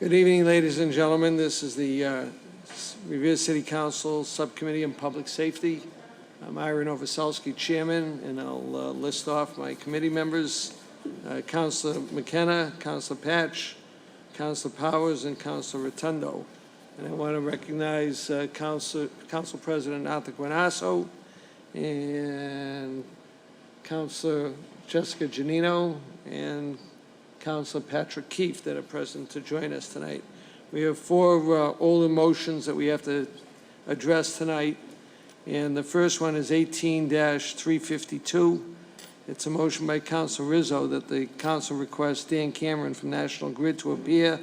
Good evening, ladies and gentlemen. This is the Revere City Council Subcommittee on Public Safety. I'm Ira Novoselsky, Chairman, and I'll list off my committee members. Councilor McKenna, Councilor Patch, Councilor Powers, and Councilor Rotundo. And I want to recognize Council President Arthur Guanasso and Councilor Jessica Giannino and Councilor Patrick Keefe that are present to join us tonight. We have four older motions that we have to address tonight, and the first one is 18-352. It's a motion by Councilor Rizzo that the council requests Dan Cameron from National Grid to appear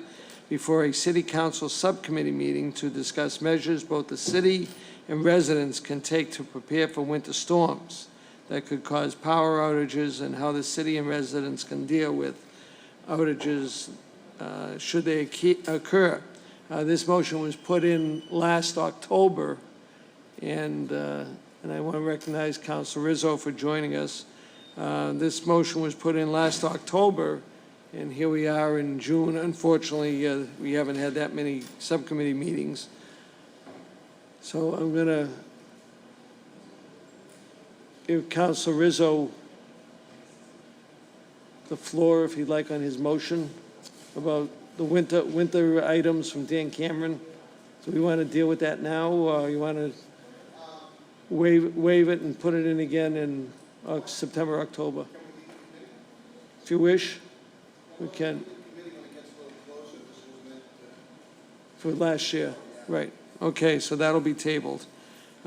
before a City Council subcommittee meeting to discuss measures both the city and residents can take to prepare for winter storms that could cause power outages and how the city and residents can deal with outages should they occur. This motion was put in last October, and I want to recognize Councilor Rizzo for joining us. This motion was put in last October, and here we are in June. Unfortunately, we haven't had that many subcommittee meetings. So I'm going to give Councilor Rizzo the floor, if he'd like, on his motion about the winter items from Dan Cameron. Do we want to deal with that now, or you want to waive it and put it in again in September, October? If you wish, we can. For last year, right. Okay, so that'll be tabled.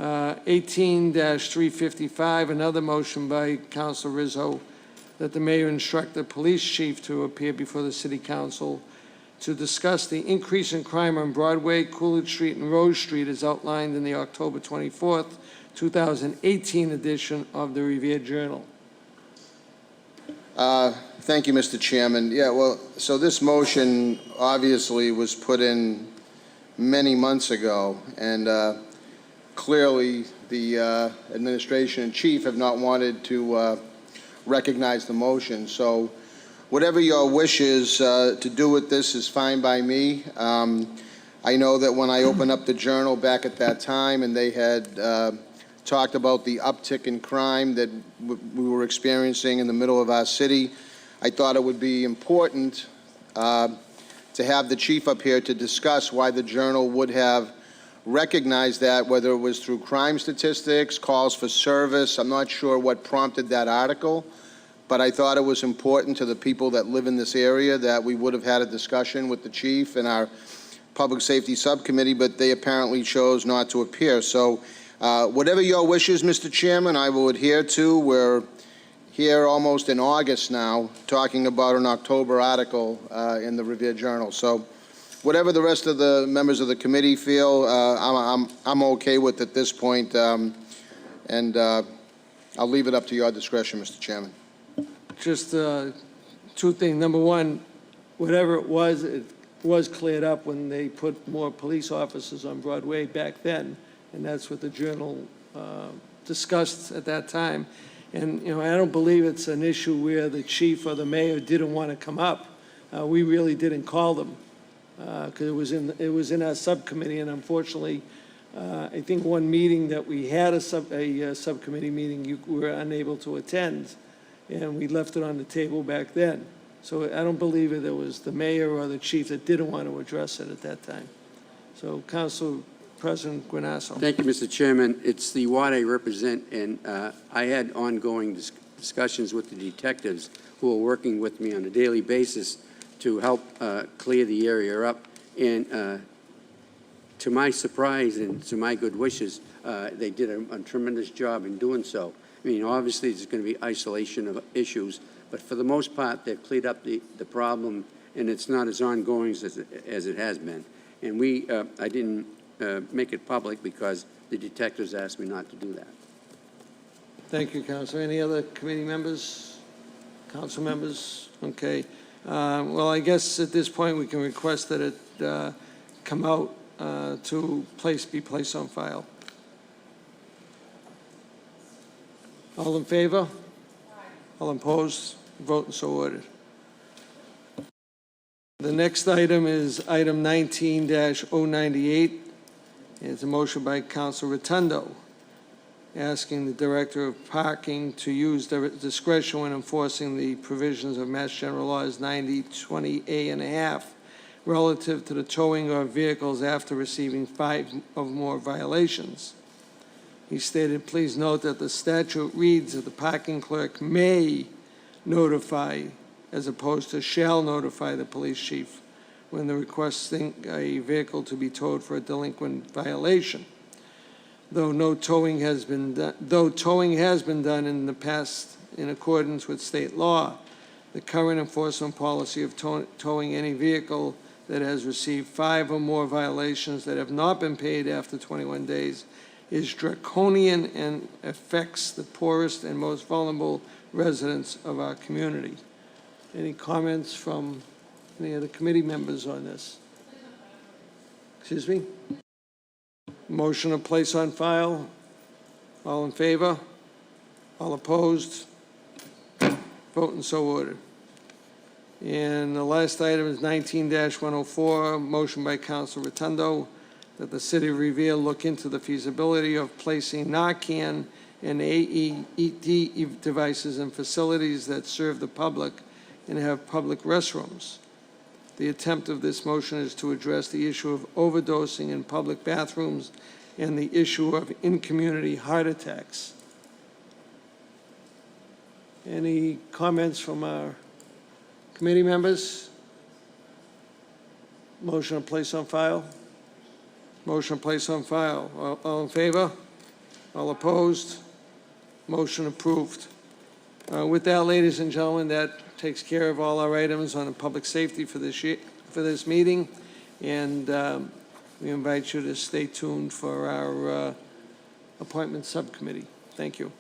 18-355, another motion by Councilor Rizzo that the mayor instruct the police chief to appear before the city council to discuss the increase in crime on Broadway, Coolidge Street, and Rose Street as outlined in the October 24th, 2018 edition of the Revere Journal. Thank you, Mr. Chairman. Yeah, well, so this motion obviously was put in many months ago, and clearly the administration and chief have not wanted to recognize the motion. So whatever your wish is to do with this is fine by me. I know that when I opened up the Journal back at that time, and they had talked about the uptick in crime that we were experiencing in the middle of our city, I thought it would be important to have the chief up here to discuss why the Journal would have recognized that, whether it was through crime statistics, calls for service. I'm not sure what prompted that article, but I thought it was important to the people that live in this area that we would have had a discussion with the chief and our public safety subcommittee, but they apparently chose not to appear. So whatever your wishes, Mr. Chairman, I will adhere to. We're here almost in August now talking about an October article in the Revere Journal. So whatever the rest of the members of the committee feel, I'm okay with at this point, and I'll leave it up to your discretion, Mr. Chairman. Just two things. Number one, whatever it was cleared up when they put more police officers on Broadway back then, and that's what the Journal discussed at that time. And you know, I don't believe it's an issue where the chief or the mayor didn't want to come up. We really didn't call them because it was in our subcommittee, and unfortunately, I think one meeting that we had a subcommittee meeting you were unable to attend, and we left it on the table back then. So I don't believe it was the mayor or the chief that didn't want to address it at that time. So Council President Guanasso. Thank you, Mr. Chairman. It's the ward I represent, and I had ongoing discussions with the detectives who are working with me on a daily basis to help clear the area up. And to my surprise and to my good wishes, they did a tremendous job in doing so. I mean, obviously, there's going to be isolation of issues, but for the most part, they've cleared up the problem, and it's not as ongoing as it has been. And I didn't make it public because the detectives asked me not to do that. Thank you, Councilor. Any other committee members, council members? Okay. Well, I guess at this point we can request that it come out to be placed on file. All in favor? Aye. All opposed? Vote and so ordered. The next item is item 19-098. It's a motion by Council Rotundo asking the Director of Parking to use their discretion when enforcing the provisions of Mass General Laws 9020A and a half relative to the towing of vehicles after receiving 5 or more violations. He stated, please note that the statute reads that the parking clerk may notify, as opposed to shall notify the police chief when they're requesting a vehicle to be towed for a delinquent violation. Though towing has been done in the past in accordance with state law, the current enforcement policy of towing any vehicle that has received 5 or more violations that have not been paid after 21 days is draconian and affects the poorest and most vulnerable residents of our community. Any comments from any of the committee members on this? Excuse me? Motion to place on file. All in favor? All opposed? Vote and so ordered. And the last item is 19-104, motion by Council Rotundo that the City of Revere look into the feasibility of placing Narcan and AED devices in facilities that serve the public and have public restrooms. The attempt of this motion is to address the issue of overdosing in public bathrooms and the issue of in-community heart attacks. Any comments from our committee members? Motion to place on file? Motion to place on file. All in favor? All opposed? Motion approved. With that, ladies and gentlemen, that takes care of all our items on the public safety for this meeting. And we invite you to stay tuned for our appointment subcommittee. Thank you.